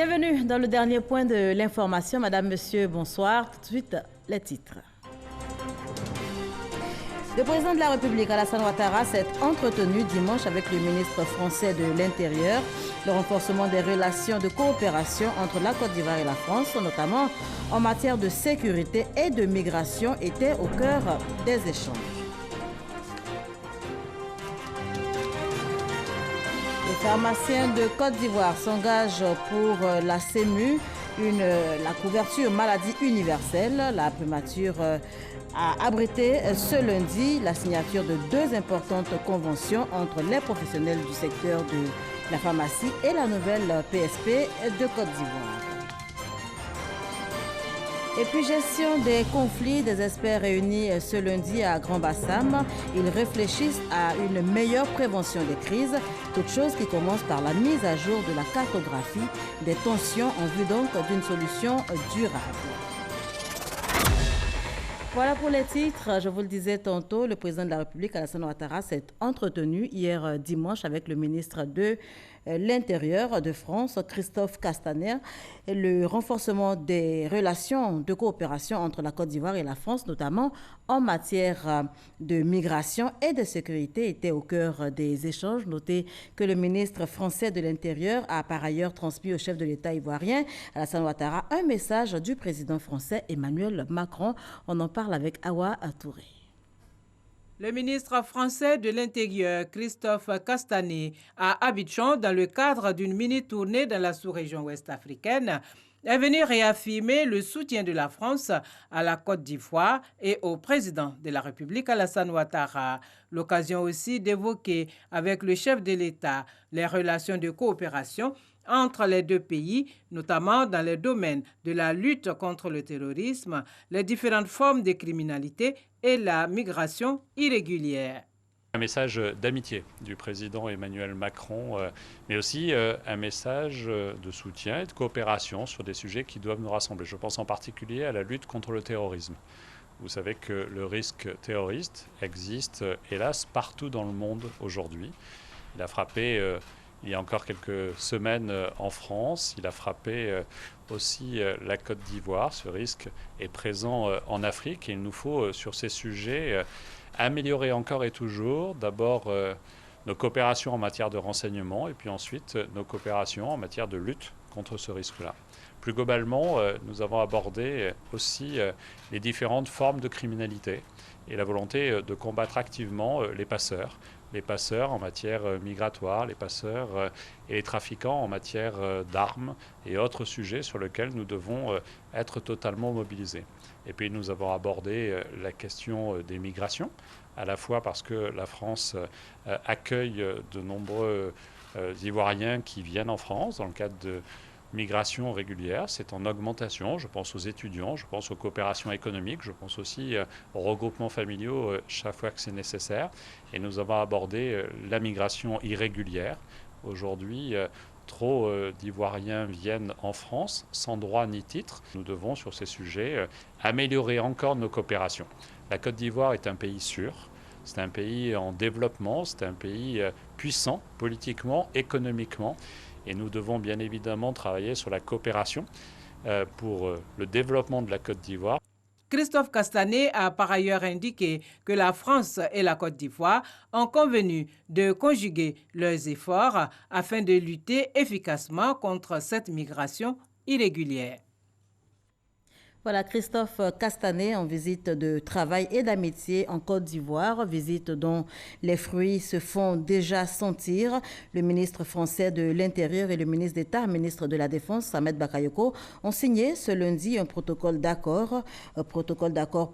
Bienvenue dans le dernier point de l'information. Madame, Monsieur, bonsoir. Tout de suite, les titres. Le président de la République, Alassane Ouattara, s'est entretenu dimanche avec le ministre français de l'Intérieur. Le renforcement des relations de coopération entre la Côte d'Ivoire et la France, notamment en matière de sécurité et de migration, était au cœur des échanges. Les pharmaciens de Côte d'Ivoire s'engagent pour la CEMU, la couverture maladie universelle. La primature a abrité ce lundi la signature de deux importantes conventions entre les professionnels du secteur de la pharmacie et la nouvelle PSP de Côte d'Ivoire. Et puis, gestion des conflits, des experts réunis ce lundi à Grand-Bassam. Ils réfléchissent à une meilleure prévention des crises, toute chose qui commence par la mise à jour de la cartographie des tensions en vue donc d'une solution durable. Voilà pour les titres. Je vous le disais tantôt, le président de la République, Alassane Ouattara, s'est entretenu hier dimanche avec le ministre de l'Intérieur de France, Christophe Castaner. Le renforcement des relations de coopération entre la Côte d'Ivoire et la France, notamment en matière de migration et de sécurité, était au cœur des échanges. Notez que le ministre français de l'Intérieur a par ailleurs transmis au chef de l'État ivoirien, Alassane Ouattara, un message du président français Emmanuel Macron. On en parle avec Awa Touré. Le ministre français de l'Intérieur, Christophe Castaner, à Abidjan, dans le cadre d'une mini-tournée dans la sous-région ouest-africaine, est venu réaffirmer le soutien de la France à la Côte d'Ivoire et au président de la République, Alassane Ouattara. L'occasion aussi d'évoquer avec le chef de l'État les relations de coopération entre les deux pays, notamment dans les domaines de la lutte contre le terrorisme, les différentes formes de criminalité et la migration irrégulière. Un message d'amitié du président Emmanuel Macron, mais aussi un message de soutien et de coopération sur des sujets qui doivent nous rassembler. Je pense en particulier à la lutte contre le terrorisme. Vous savez que le risque terroriste existe, hélas, partout dans le monde aujourd'hui. Il a frappé il y a encore quelques semaines en France, il a frappé aussi la Côte d'Ivoire. Ce risque est présent en Afrique et il nous faut, sur ces sujets, améliorer encore et toujours d'abord nos coopérations en matière de renseignement et puis ensuite nos coopérations en matière de lutte contre ce risque-là. Plus globalement, nous avons abordé aussi les différentes formes de criminalité et la volonté de combattre activement les passeurs en matière migratoire, les passeurs et les trafiquants en matière d'armes et autres sujets sur lesquels nous devons être totalement mobilisés. Et puis nous avons abordé la question des migrations, à la fois parce que la France accueille de nombreux Ivoiriens qui viennent en France dans le cadre de migration régulière, c'est en augmentation. Je pense aux étudiants, je pense aux coopérations économiques, je pense aussi aux regroupements familiaux chaque fois que c'est nécessaire. Et nous avons abordé la migration irrégulière. Aujourd'hui, trop d'Ivoiriens viennent en France sans droit ni titre. Nous devons, sur ces sujets, améliorer encore nos coopérations. La Côte d'Ivoire est un pays sûr. C'est un pays en développement, c'est un pays puissant politiquement, économiquement. Et nous devons bien évidemment travailler sur la coopération pour le développement de la Côte d'Ivoire. Christophe Castaner a par ailleurs indiqué que la France et la Côte d'Ivoire ont convenu de conjuguer leurs efforts afin de lutter efficacement contre cette migration irrégulière. Voilà, Christophe Castaner en visite de travail et d'amitié en Côte d'Ivoire, visite dont les fruits se font déjà sentir. Le ministre français de l'Intérieur et le ministre d'État, ministre de la Défense, Samed Bakayoko, ont signé ce lundi un protocole d'accord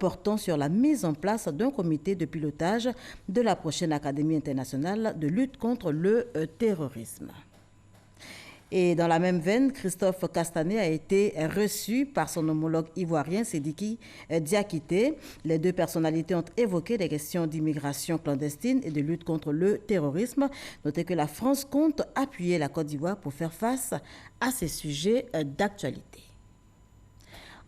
portant sur la mise en place d'un comité de pilotage de la prochaine Académie internationale de lutte contre le terrorisme. Et dans la même veine, Christophe Castaner a été reçu par son homologue ivoirien Sidiki Diakité. Les deux personnalités ont évoqué des questions d'immigration clandestine et de lutte contre le terrorisme. Notez que la France compte appuyer la Côte d'Ivoire pour faire face à ces sujets d'actualité.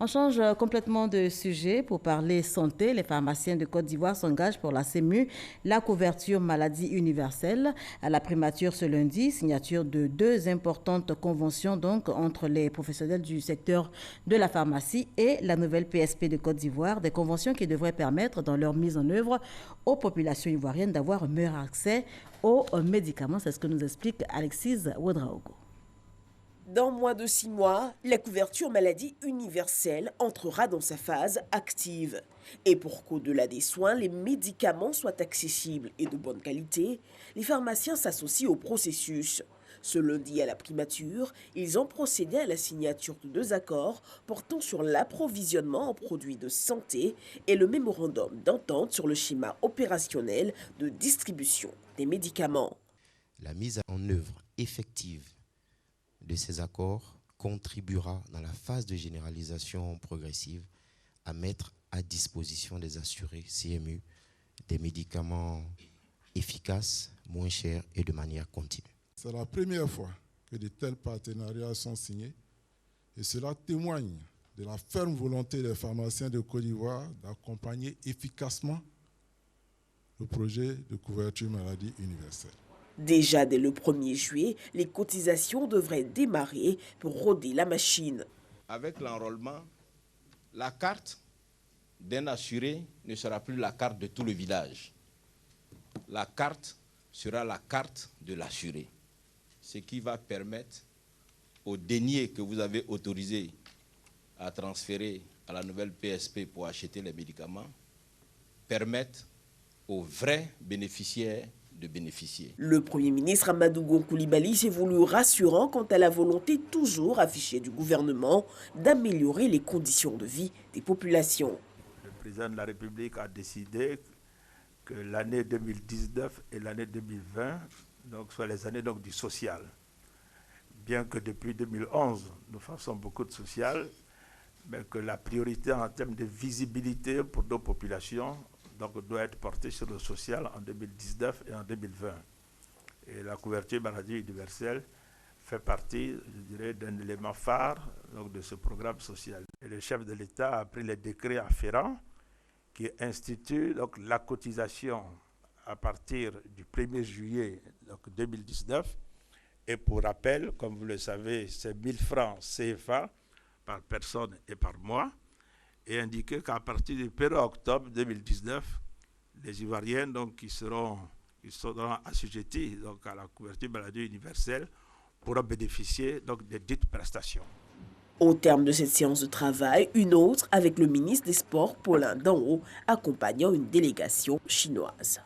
On change complètement de sujet pour parler santé. Les pharmaciens de Côte d'Ivoire s'engagent pour la CEMU, la couverture maladie universelle. À la primature ce lundi, signature de 2 importantes conventions donc entre les professionnels du secteur de la pharmacie et la nouvelle PSP de Côte d'Ivoire. Des conventions qui devraient permettre dans leur mise en œuvre aux populations ivoiriennes d'avoir un meilleur accès aux médicaments. C'est ce que nous explique Alexis Ouedraogo. Dans moins de 6 mois, la couverture maladie universelle entrera dans sa phase active. Et pour qu'au-delà des soins, les médicaments soient accessibles et de bonne qualité, les pharmaciens s'associent au processus. Ce lundi à la primature, ils ont procédé à la signature de 2 accords portant sur l'approvisionnement en produits de santé et le mémorandum d'entente sur le schéma opérationnel de distribution des médicaments. La mise en œuvre effective de ces accords contribuera dans la phase de généralisation progressive à mettre à disposition des assurés CMU des médicaments efficaces, moins chers et de manière continue. C'est la première fois que de tels partenariats sont signés et cela témoigne de la ferme volonté des pharmaciens de Côte d'Ivoire d'accompagner efficacement le projet de couverture maladie universelle. Déjà dès le 1er juillet, les cotisations devraient démarrer pour roder la machine. Avec l'enrôlement, la carte d'un assuré ne sera plus la carte de tout le village. La carte sera la carte de l'assuré, ce qui va permettre aux deniers que vous avez autorisés à transférer à la nouvelle PSP pour acheter les médicaments, permettre aux vrais bénéficiaires de bénéficier. Le Premier ministre Amadou Gon Coulibaly s'est voulu rassurant quant à la volonté toujours affichée du gouvernement d'améliorer les conditions de vie des populations. Le président de la République a décidé que l'année 2019 et l'année 2020 soient les années du social. Bien que depuis 2011, nous faisons beaucoup de social, mais que la priorité en termes de visibilité pour nos populations doit être portée sur le social en 2019 et en 2020. Et la couverture maladie universelle fait partie, je dirais, d'un élément phare de ce programme social. Et le chef de l'État a pris les décrets afférents qui instituent la cotisation à partir du 1er juillet 2019. Et pour rappel, comme vous le savez, c'est 1 000 francs CFA par personne et par mois. Et indiqué qu'à partir du 1er octobre 2019, les Ivoiriens qui seront assujettis à la couverture maladie universelle pourront bénéficier des dites prestations. Au terme de cette séance de travail, une autre avec le ministre des Sports, Paulin Danho, accompagnant une délégation chinoise.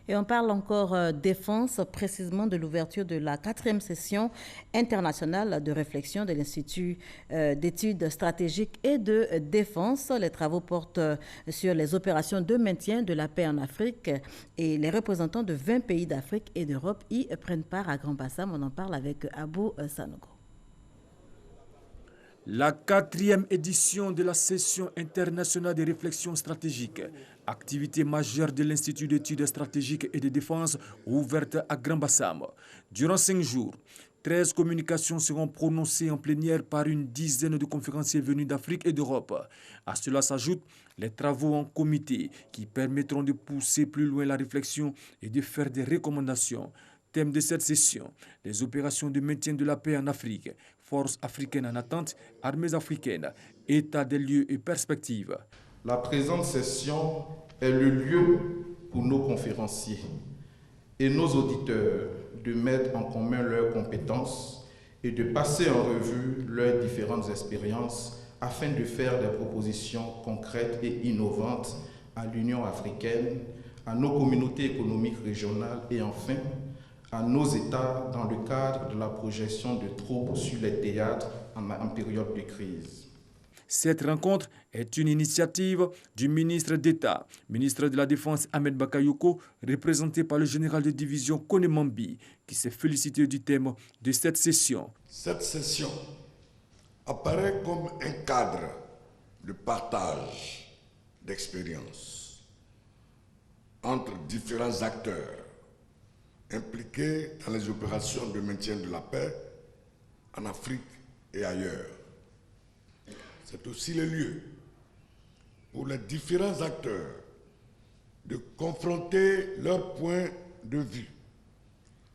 Et on parle encore défense, précisément de l'ouverture de la 4e session internationale de réflexion de l'Institut d'études stratégiques et de défense. Les travaux portent sur les opérations de maintien de la paix en Afrique et les représentants de 20 pays d'Afrique et d'Europe y prennent part à Grand-Bassam. On en parle avec Abou Sanogo. La 4e édition de la session internationale de réflexion stratégique, activité majeure de l'Institut d'études stratégiques et de défense ouverte à Grand-Bassam. Durant 5 jours, 13 communications seront prononcées en plénière par une dizaine de conférenciers venus d'Afrique et d'Europe. À cela s'ajoutent les travaux en comité qui permettront de pousser plus loin la réflexion et de faire des recommandations. Thème de cette session, les opérations de maintien de la paix en Afrique, forces africaines en attente, armées africaines, état des lieux et perspectives. La présente session est le lieu pour nos conférenciers et nos auditeurs de mettre en commun leurs compétences et de passer en revue leurs différentes expériences afin de faire des propositions concrètes et innovantes à l'Union africaine, à nos communautés économiques régionales et enfin à nos États dans le cadre de la projection de troupes sur les théâtres en période de crise. Cette rencontre est une initiative du ministre d'État, ministre de la Défense Ahmed Bakayoko, représenté par le général de division Kone Mambi, qui s'est félicité du thème de cette session. Cette session apparaît comme un cadre de partage d'expériences entre différents acteurs impliqués dans les opérations de maintien de la paix en Afrique et ailleurs. c'est aussi le lieu pour les différents acteurs de confronter leurs points de vue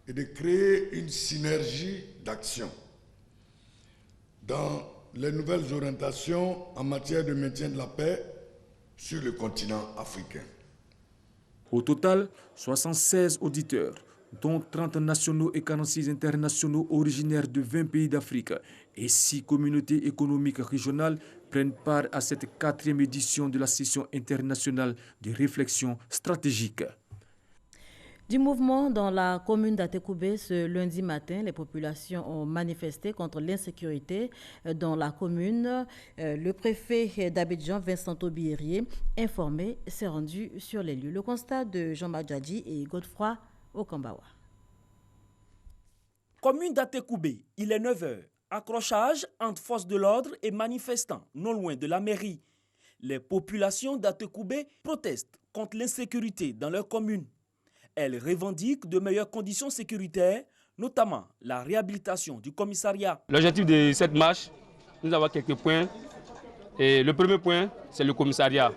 et de créer une synergie d'action dans les nouvelles orientations en matière de maintien de la paix sur le continent africain. Au total, 76 auditeurs, dont 30 nationaux et 46 internationaux originaires de 20 pays d'Afrique et 6 communautés économiques régionales prennent part à cette 4e édition de la session internationale de réflexion stratégique. Du mouvement dans la commune d'Atekoubé, ce lundi matin, les populations ont manifesté contre l'insécurité dans la commune. Le préfet d'Abidjan, Vincent Aubirier, informé, s'est rendu sur les lieux. Le constat de Jean-Marc Djadji et Godefroy Okambawa. Commune d'Atekoubé, il est 9h. Accrochage entre forces de l'ordre et manifestants, non loin de la mairie. Les populations d'Atekoubé protestent contre l'insécurité dans leur commune. Elles revendiquent de meilleures conditions sécuritaires, notamment la réhabilitation du commissariat. L'objectif de cette marche, nous avons quelques points. Et le premier point, c'est le commissariat.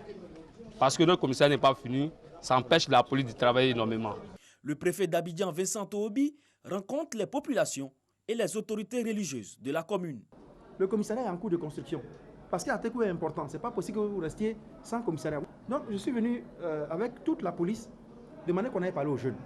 Parce que notre commissariat n'est pas fini, ça empêche la police de travailler énormément. Le préfet d'Abidjan, Vincent Obi, rencontre les populations et les autorités religieuses de la commune. Le commissariat est en cours de construction. Parce qu'Atekou est important, ce n'est pas possible que vous restiez sans commissariat. Donc je suis venu avec toute la police demander qu'on aille parler aux jeunes.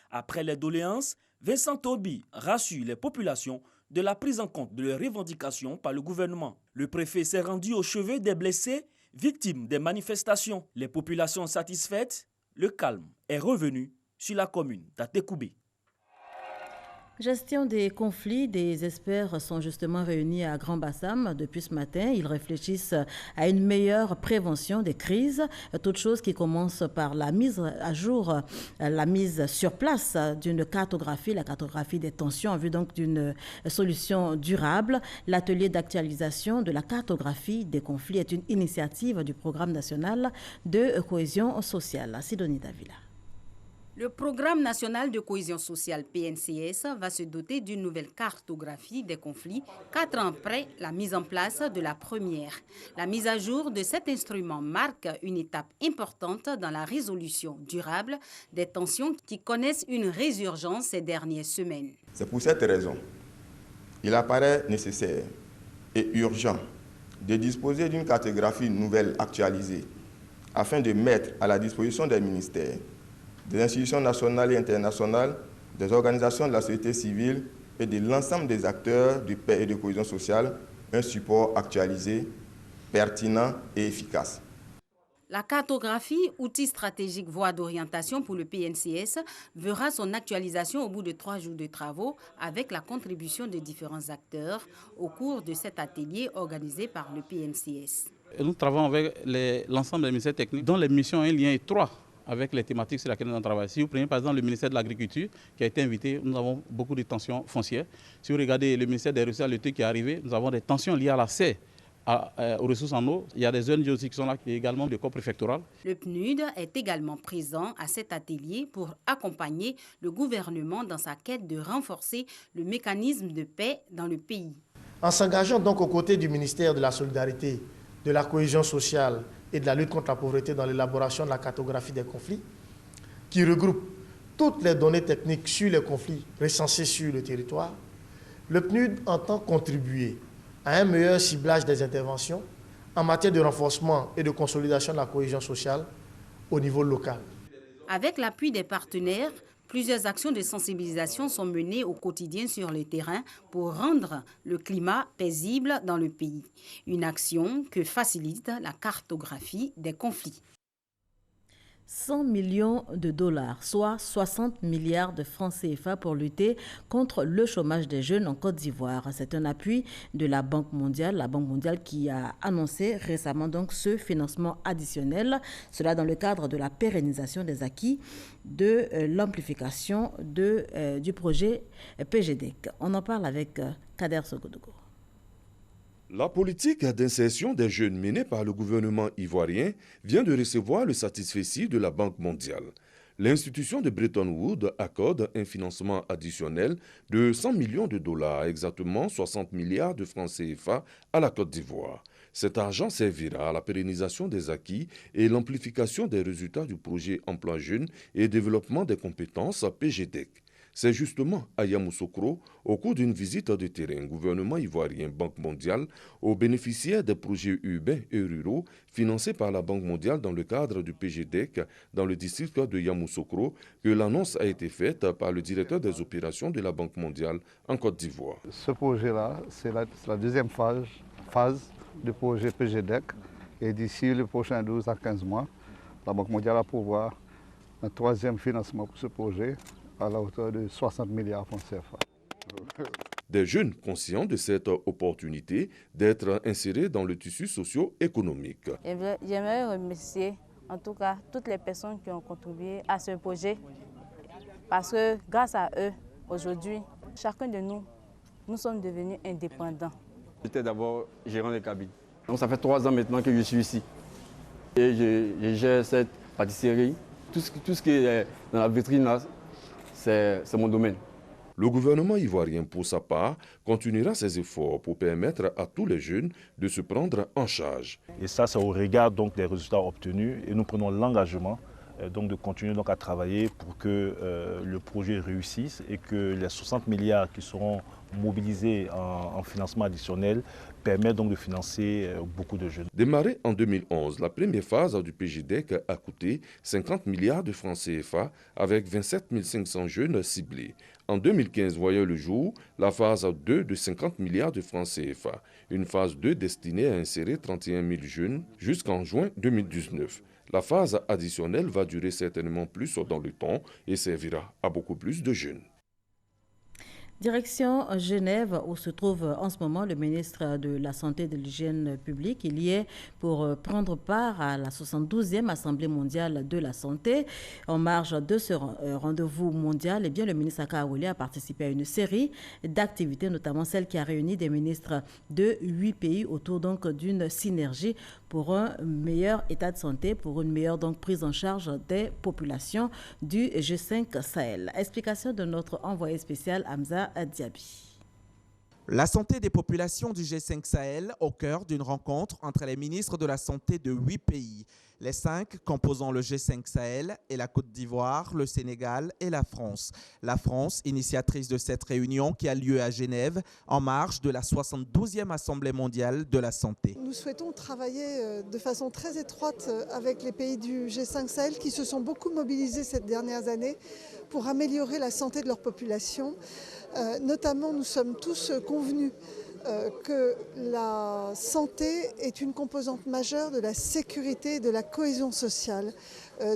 Après les doléances, Vincent Obi rassure les populations de la prise en compte de leurs revendications par le gouvernement. Le préfet s'est rendu au chevet des blessés, victimes des manifestations. Les populations satisfaites, le calme est revenu sur la commune d'Atekoubé. Gestion des conflits, des experts sont justement réunis à Grand Bassam depuis ce matin. Ils réfléchissent à une meilleure prévention des crises, toute chose qui commence par la mise à jour, la mise sur place d'une cartographie, la cartographie des tensions en vue donc d'une solution durable. L'atelier d'actualisation de la cartographie des conflits est une initiative du Programme national de cohésion sociale. Sidonie Davila. Le Programme national de cohésion sociale PNCS va se doter d'une nouvelle cartographie des conflits 4 ans après la mise en place de la première. La mise à jour de cet instrument marque une étape importante dans la résolution durable des tensions qui connaissent une résurgence ces dernières semaines. C'est pour cette raison, il apparaît nécessaire et urgent de disposer d'une cartographie nouvelle actualisée afin de mettre à la disposition des ministères, des institutions nationales et internationales, des organisations de la société civile et de l'ensemble des acteurs de paix et de cohésion sociale un support actualisé, pertinent et efficace. La cartographie, outil stratégique voie d'orientation pour le PNCS, verra son actualisation au bout de 3 jours de travaux avec la contribution de différents acteurs au cours de cet atelier organisé par le PNCS. Nous travaillons avec l'ensemble des ministères techniques dont les missions ont un lien étroit avec les thématiques sur lesquelles nous travaillons. Si vous prenez par exemple le ministère de l'Agriculture qui a été invité, nous avons beaucoup de tensions foncières. Si vous regardez le ministère des Ressources halieutiques qui est arrivé, nous avons des tensions liées à l'accès aux ressources en eau. Il y a des ONG aussi qui sont là, également des corps préfectorales. Le PNUD est également présent à cet atelier pour accompagner le gouvernement dans sa quête de renforcer le mécanisme de paix dans le pays. En s'engageant donc aux côtés du ministère de la Solidarité, de la Cohésion sociale et de la lutte contre la pauvreté dans l'élaboration de la cartographie des conflits, qui regroupe toutes les données techniques sur les conflits recensés sur le territoire, le PNUD entend contribuer à un meilleur ciblage des interventions en matière de renforcement et de consolidation de la cohésion sociale au niveau local. Avec l'appui des partenaires, plusieurs actions de sensibilisation sont menées au quotidien sur le terrain pour rendre le climat paisible dans le pays. Une action que facilite la cartographie des conflits. 100 millions de dollars, soit 60 milliards de francs CFA pour lutter contre le chômage des jeunes en Côte d'Ivoire. C'est un appui de la Banque mondiale qui a annoncé récemment donc ce financement additionnel. Cela dans le cadre de la pérennisation des acquis de l'amplification du projet PGDEC. On en parle avec Kader Sogodogo. La politique d'insertion des jeunes menée par le gouvernement ivoirien vient de recevoir le satisfecit de la Banque mondiale. L'institution de Bretton Woods accorde un financement additionnel de 100 millions de dollars, exactement 60 milliards de francs CFA, à la Côte d'Ivoire. Cet argent servira à la pérennisation des acquis et l'amplification des résultats du projet Emploi Jeune et Développement des compétences PGDEC. C'est justement à Yamoussoukro, au cours d'une visite de terrain, gouvernement ivoirien, Banque mondiale, aux bénéficiaires des projets urbains et ruraux financés par la Banque mondiale dans le cadre du PGDEC dans le district de Yamoussoukro, que l'annonce a été faite par le directeur des opérations de la Banque mondiale en Côte d'Ivoire. Ce projet-là, c'est la deuxième phase du projet PGDEC. Et d'ici les prochains 12 à 15 mois, la Banque mondiale va pouvoir un troisième financement pour ce projet à la hauteur de 60 milliards francs CFA. Des jeunes conscients de cette opportunité d'être insérés dans le tissu socio-économique. J'aimerais remercier en tout cas toutes les personnes qui ont contribué à ce projet parce que grâce à eux, aujourd'hui, chacun de nous sommes devenus indépendants. J'étais d'abord gérant de cabine. Donc ça fait 3 ans maintenant que je suis ici. Et je gère cette pâtisserie. Tout ce qui est dans la vitrine là, c'est mon domaine. Le gouvernement ivoirien, pour sa part, continuera ses efforts pour permettre à tous les jeunes de se prendre en charge. Et ça, c'est au regard donc, des résultats obtenus. Et nous prenons l'engagement donc, de continuer donc, à travailler pour que le projet réussisse et que les 60 milliards qui seront mobilisés en financement additionnel permettent donc de financer beaucoup de jeunes. Démarrée en 2011, la première phase du PGDEC a coûté 50 milliards de francs CFA avec 27 500 jeunes ciblés. En 2015, voyait le jour la phase 2 de 50 milliards de francs CFA, une phase 2 destinée à insérer 31 000 jeunes jusqu'en juin 2019. La phase additionnelle va durer certainement plus dans le temps et servira à beaucoup plus de jeunes. Direction Genève, où se trouve en ce moment le ministre de la Santé et de l'Hygiène publique. Il y est pour prendre part à la 72e Assemblée mondiale de la santé. En marge de ce rendez-vous mondial, le ministre Akaouli a participé à une série d'activités, notamment celle qui a réuni des ministres de 8 pays autour donc d'une synergie pour un meilleur état de santé, pour une meilleure donc prise en charge des populations du G5 Sahel. Explication de notre envoyé spécial Hamza Diaby. La santé des populations du G5 Sahel au cœur d'une rencontre entre les ministres de la santé de 8 pays. Les 5 composant le G5 Sahel et la Côte d'Ivoire, le Sénégal et la France. La France, initiatrice de cette réunion qui a lieu à Genève en marge de la 72e Assemblée mondiale de la santé. Nous souhaitons travailler de façon très étroite avec les pays du G5 Sahel qui se sont beaucoup mobilisés ces dernières années pour améliorer la santé de leur population. Notamment, nous sommes tous convenus que la santé est une composante majeure de la sécurité et de la cohésion sociale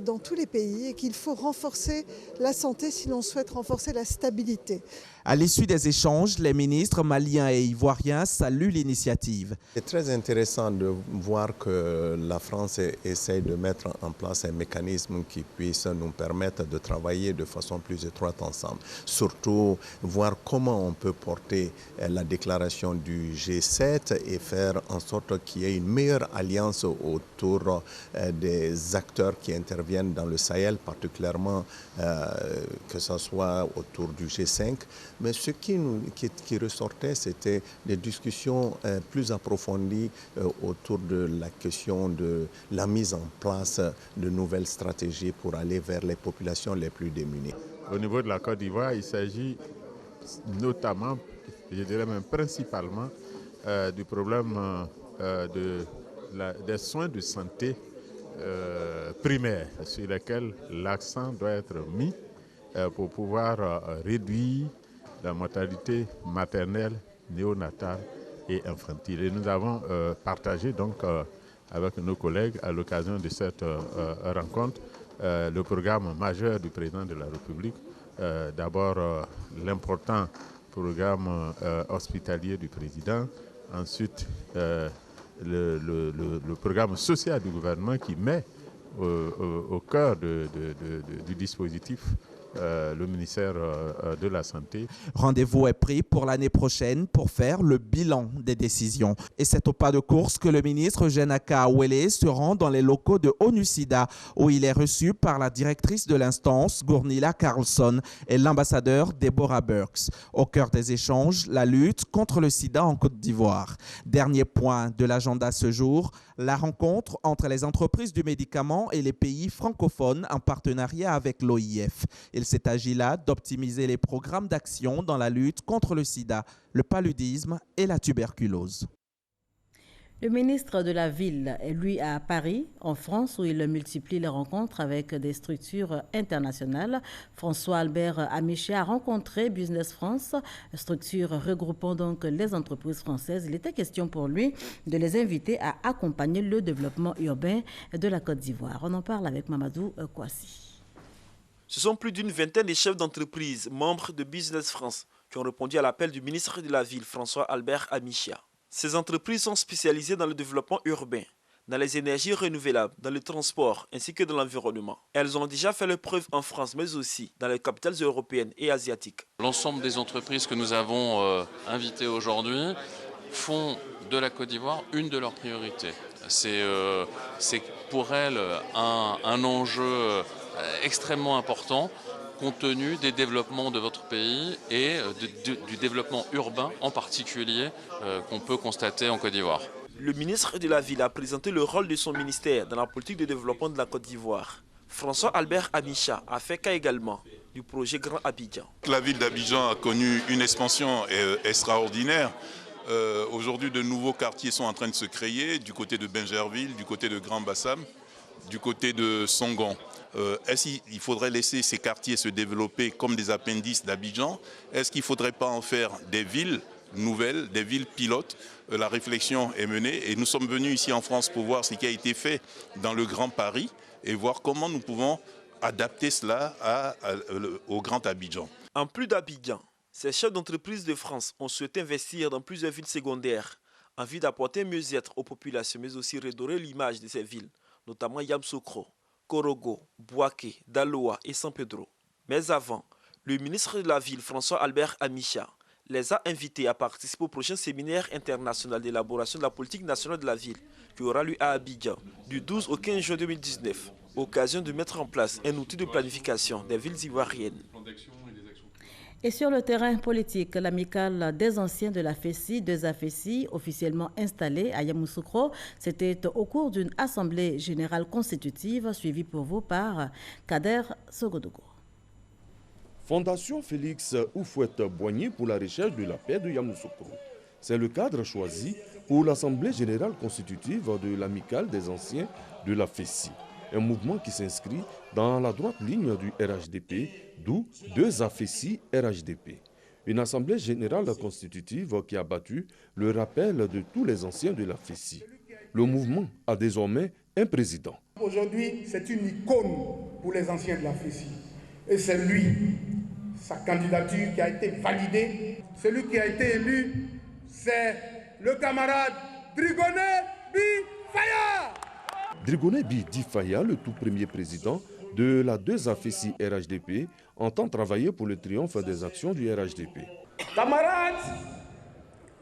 dans tous les pays et qu'il faut renforcer la santé si l'on souhaite renforcer la stabilité. À l'issue des échanges, les ministres maliens et ivoiriens saluent l'initiative. C'est très intéressant de voir que la France essaie de mettre en place un mécanisme qui puisse nous permettre de travailler de façon plus étroite ensemble. Surtout voir comment on peut porter la déclaration du G7 et faire en sorte qu'il y ait une meilleure alliance autour des acteurs qui interviennent dans le Sahel, particulièrement que ce soit autour du G5. Mais ce qui ressortait, c'était des discussions plus approfondies autour de la question de la mise en place de nouvelles stratégies pour aller vers les populations les plus démunies. Au niveau de la Côte d'Ivoire, il s'agit notamment, je dirais même principalement, du problème des soins de santé primaires sur lesquels l'accent doit être mis pour pouvoir réduire la mortalité maternelle, néonatale et infantile. Et nous avons partagé donc avec nos collègues à l'occasion de cette rencontre le programme majeur du président de la République. D'abord l'important programme hospitalier du président, ensuite le programme social du gouvernement qui met au cœur du dispositif le ministère de la Santé. Rendez-vous est pris pour l'année prochaine pour faire le bilan des décisions. Et c'est au pas de course que le ministre Jenaka Awele se rend dans les locaux de ONU-SIDA, où il est reçu par la directrice de l'instance, Gurnila Carlson, et l'ambassadeur Deborah Burks. Au cœur des échanges, la lutte contre le sida en Côte d'Ivoire. Dernier point de l'agenda ce jour, la rencontre entre les entreprises du médicament et les pays francophones en partenariat avec l'OIF. Il s'est agi là d'optimiser les programmes d'action dans la lutte contre le sida, le paludisme et la tuberculose. Le ministre de la Ville est lui à Paris, en France, où il multiplie les rencontres avec des structures internationales. François-Albert Amichia a rencontré Business France, structure regroupant donc les entreprises françaises. Il était question pour lui de les inviter à accompagner le développement urbain de la Côte d'Ivoire. On en parle avec Mamadou Kouassi. Ce sont plus d'une vingtaine de chefs d'entreprise, membres de Business France, qui ont répondu à l'appel du ministre de la Ville, François-Albert Amichia. Ces entreprises sont spécialisées dans le développement urbain, dans les énergies renouvelables, dans le transport ainsi que dans l'environnement. Elles ont déjà fait leur preuve en France, mais aussi dans les capitales européennes et asiatiques. L'ensemble des entreprises que nous avons invitées aujourd'hui font de la Côte d'Ivoire une de leurs priorités. C'est pour elles un enjeu extrêmement important, compte tenu des développements de votre pays et du développement urbain en particulier qu'on peut constater en Côte d'Ivoire. Le ministre de la Ville a présenté le rôle de son ministère dans la politique de développement de la Côte d'Ivoire. François-Albert Amichia a fait cas également du projet Grand Abidjan. La ville d'Abidjan a connu une expansion extraordinaire. Aujourd'hui, de nouveaux quartiers sont en train de se créer du côté de Bingerville, du côté de Grand Bassam, du côté de Songon. Est-ce qu'il faudrait laisser ces quartiers se développer comme des appendices d'Abidjan? Est-ce qu'il ne faudrait pas en faire des villes nouvelles, des villes pilotes? La réflexion est menée et nous sommes venus ici en France pour voir ce qui a été fait dans le Grand Paris et voir comment nous pouvons adapter cela au Grand Abidjan. En plus d'Abidjan, ces chefs d'entreprise de France ont souhaité investir dans plusieurs villes secondaires en vue d'apporter mieux-être aux populations, mais aussi redorer l'image de ces villes, notamment Yamoussoukro, Korogo, Bouaké, Daloa et San Pedro. Mais avant, le ministre de la Ville, François-Albert Amichia, les a invités à participer au prochain séminaire international d'élaboration de la politique nationale de la ville qui aura lieu à Abidjan du 12 au 15 juin 2019, occasion de mettre en place un outil de planification des villes ivoiriennes. Et sur le terrain politique, l'amicale des anciens de la FECI, 2AFECI, officiellement installée à Yamoussoukro, c'était au cours d'une assemblée générale constitutive suivie pour vous par Kader Sogodogo. Fondation Félix Houphouët-Boigny pour la recherche de la paix de Yamoussoukro. C'est le cadre choisi pour l'assemblée générale constitutive de l'amicale des anciens de la FECI. Un mouvement qui s'inscrit dans la droite ligne du RHDP, d'où 2AFECI RHDP. Une assemblée générale constitutive qui a battu le rappel de tous les anciens de la FECI. Le mouvement a désormais un président. Aujourd'hui, c'est une icône pour les anciens de la FECI. Et c'est lui, sa candidature qui a été validée. Celui qui a été élu, c'est le camarade Drigoné Bi Faya. Drigoné Bi Faya, le tout premier président de la 2AFECI RHDP, entend travailler pour le triomphe des actions du RHDP. Camarades,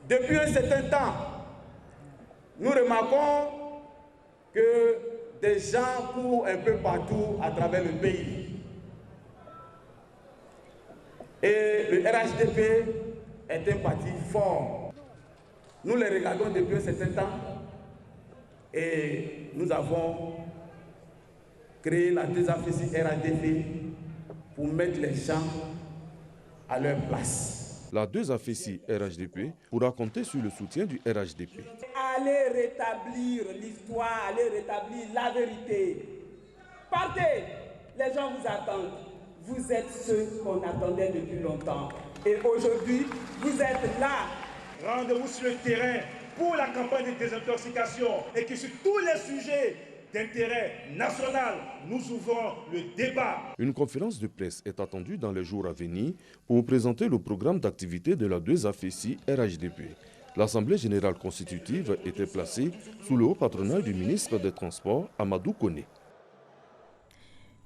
depuis un certain temps, nous remarquons que des gens courent un peu partout à travers le pays. Et le RHDP est un parti fort. Nous les regardons depuis un certain temps et nous avons créé la 2AFECI RHDP pour mettre les gens à leur place. La 2AFECI RHDP pourra compter sur le soutien du RHDP. Allez rétablir l'histoire, allez rétablir la vérité. Partez, les gens vous attendent. Vous êtes ceux qu'on attendait depuis longtemps. Et aujourd'hui, vous êtes là. Rendez-vous sur le terrain pour la campagne de désintoxication et que sur tous les sujets d'intérêt national, nous ouvrons le débat. Une conférence de presse est attendue dans les jours à venir pour présenter le programme d'activité de la 2AFECI RHDP. L'Assemblée générale constitutive était placée sous le haut patronage du ministre des Transports, Amadou Koné.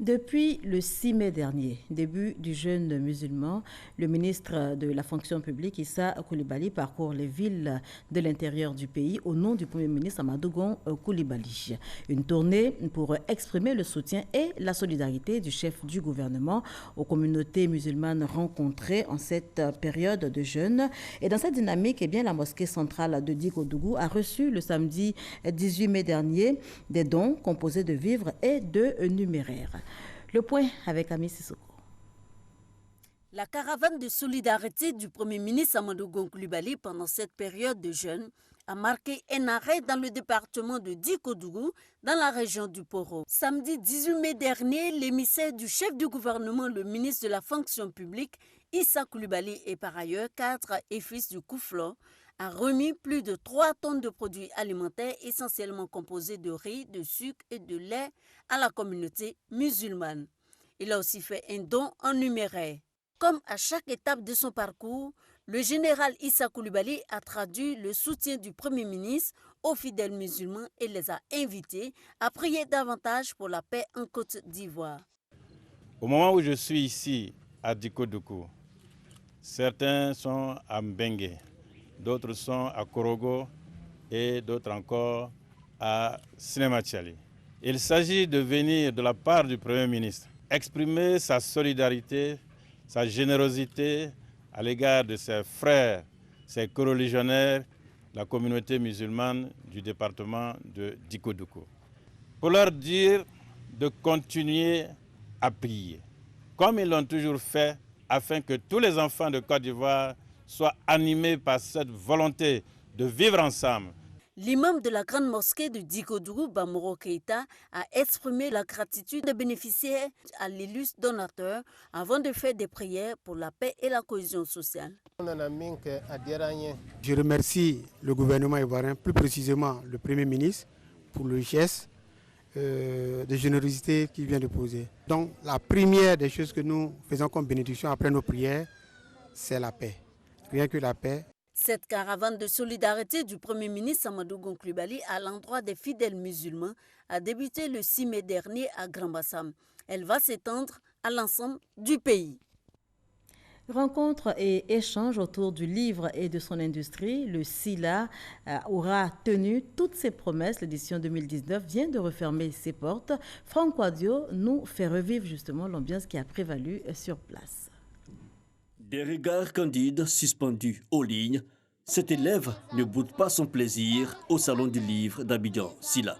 Depuis le 6 mai dernier, début du jeûne musulman, le ministre de la fonction publique, Issa Coulibaly, parcourt les villes de l'intérieur du pays au nom du Premier ministre Amadou Gon Coulibaly. Une tournée pour exprimer le soutien et la solidarité du chef du gouvernement aux communautés musulmanes rencontrées en cette période de jeûne. Et dans cette dynamique, la mosquée centrale de Dikodougou a reçu le samedi 18 mai dernier des dons composés de vivres et de numéraires. Le point avec Ami Sissoko. La caravane de solidarité du Premier ministre Amadou Gon Coulibaly pendant cette période de jeûne a marqué un arrêt dans le département de Dikodougou, dans la région du Poro. Samedi 18 mai dernier, l'émissaire du chef du gouvernement, le ministre de la fonction publique, Issa Coulibaly, et par ailleurs 4 et fils du Kouflo, a remis plus de 3 tonnes de produits alimentaires essentiellement composés de riz, de sucre et de lait à la communauté musulmane. Il a aussi fait un don en numéraire. Comme à chaque étape de son parcours, le général Issa Coulibaly a traduit le soutien du Premier ministre aux fidèles musulmans et les a invités à prier davantage pour la paix en Côte d'Ivoire. Au moment où je suis ici à Dikodougou, certains sont à Mbengue, d'autres sont à Korogo et d'autres encore à Sinematiali. Il s'agit de venir de la part du Premier ministre exprimer sa solidarité, sa générosité à l'égard de ses frères, ses coreligionnaires, la communauté musulmane du département de Dikodougou. Pour leur dire de continuer à prier, comme ils l'ont toujours fait, afin que tous les enfants de Côte d'Ivoire soient animés par cette volonté de vivre ensemble. L'imam de la grande mosquée de Dikodougou, Bamoro Keïta, a exprimé la gratitude des bénéficiaires à l'illustre donateur avant de faire des prières pour la paix et la cohésion sociale. Je remercie le gouvernement ivoirien, plus précisément le Premier ministre, pour le geste de générosité qu'il vient de poser. Donc la première des choses que nous faisons comme bénédiction après nos prières, c'est la paix. Rien que la paix. Cette caravane de solidarité du Premier ministre Amadou Gon Coulibaly à l'endroit des fidèles musulmans a débuté le 6 mai dernier à Grand Bassam. Elle va s'étendre à l'ensemble du pays. Rencontres et échanges autour du livre et de son industrie, le SILA aura tenu toutes ses promesses. L'édition 2019 vient de refermer ses portes. Franck Wadio nous fait revivre justement l'ambiance qui a prévalu sur place. Des regards candides suspendus aux lignes, cet élève ne boude pas son plaisir au salon du livre d'Abidjan, SILA.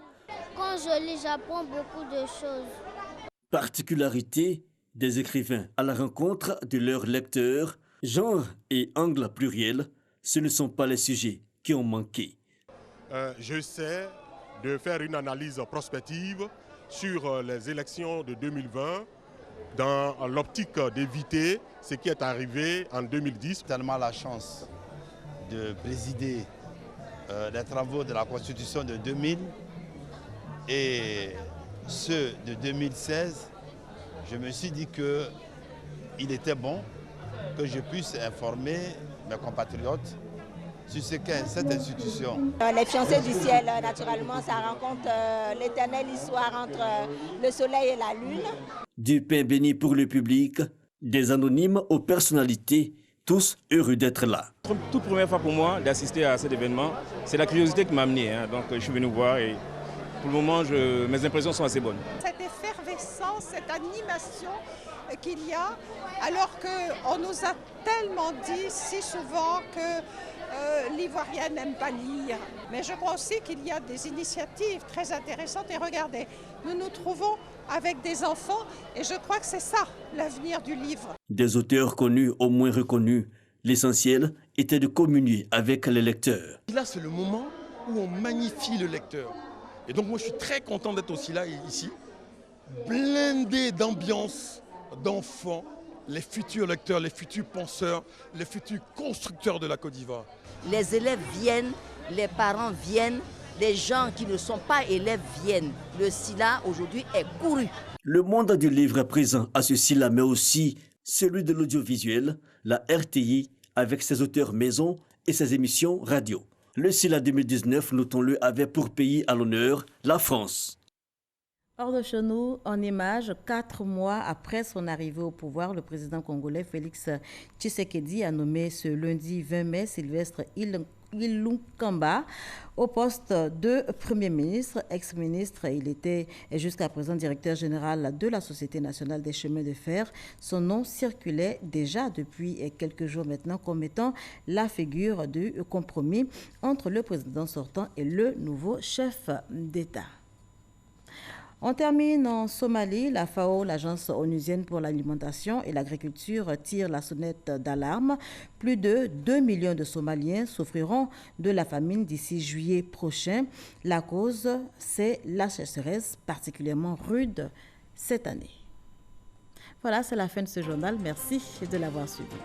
Quand je lis, j'apprends beaucoup de choses. Particularité des écrivains à la rencontre de leurs lecteurs, genre et angle pluriel, ce ne sont pas les sujets qui ont manqué. J'essaie de faire une analyse prospective sur les élections de 2020 dans l'optique d'éviter ce qui est arrivé en 2010. Tellement la chance de présider les travaux de la Constitution de 2000 et ceux de 2016. Je me suis dit qu'il était bon que je puisse informer mes compatriotes sur ce qu'est cette institution. Les fiancés du ciel, naturellement, ça rencontre l'éternelle histoire entre le soleil et la lune. Du pain béni pour le public, des anonymes aux personnalités, tous heureux d'être là. Toute première fois pour moi d'assister à cet événement, c'est la curiosité qui m'a amené. Donc je suis venu voir et pour le moment, mes impressions sont assez bonnes. Cette effervescence, cette animation qu'il y a, alors qu'on nous a tellement dit si souvent que l'Ivoirien n'aime pas lire. Mais je crois aussi qu'il y a des initiatives très intéressantes. Et regardez, nous nous trouvons avec des enfants et je crois que c'est ça l'avenir du livre. Des auteurs connus, au moins reconnus. L'essentiel était de communier avec les lecteurs. Là, c'est le moment où on magnifie le lecteur. Et donc moi, je suis très content d'être aussi là, ici, blindé d'ambiance, d'enfants, les futurs lecteurs, les futurs penseurs, les futurs constructeurs de la Côte d'Ivoire. Les élèves viennent, les parents viennent, les gens qui ne sont pas élèves viennent. Le SILA aujourd'hui est couru. Le monde du livre est présent à ce SILA, mais aussi celui de l'audiovisuel, la RTI avec ses auteurs maison et ses émissions radio. Le SILA 2019, notons-le, avait pour pays à l'honneur la France. Hors de chez nous, en image, 4 mois après son arrivée au pouvoir, le président congolais Félix Tshisekedi a nommé ce lundi 20 mai Sylvestre Illunkamba au poste de Premier ministre, ex-ministre. Il était jusqu'à présent directeur général de la Société nationale des chemins de fer. Son nom circulait déjà depuis quelques jours maintenant comme étant la figure du compromis entre le président sortant et le nouveau chef d'État. On termine en Somalie. La FAO, l'agence onusienne pour l'alimentation et l'agriculture, tire la sonnette d'alarme. Plus de 2 millions de Somaliens souffriront de la famine d'ici juillet prochain. La cause, c'est la sécheresse particulièrement rude cette année. Voilà, c'est la fin de ce journal. Merci de l'avoir suivi.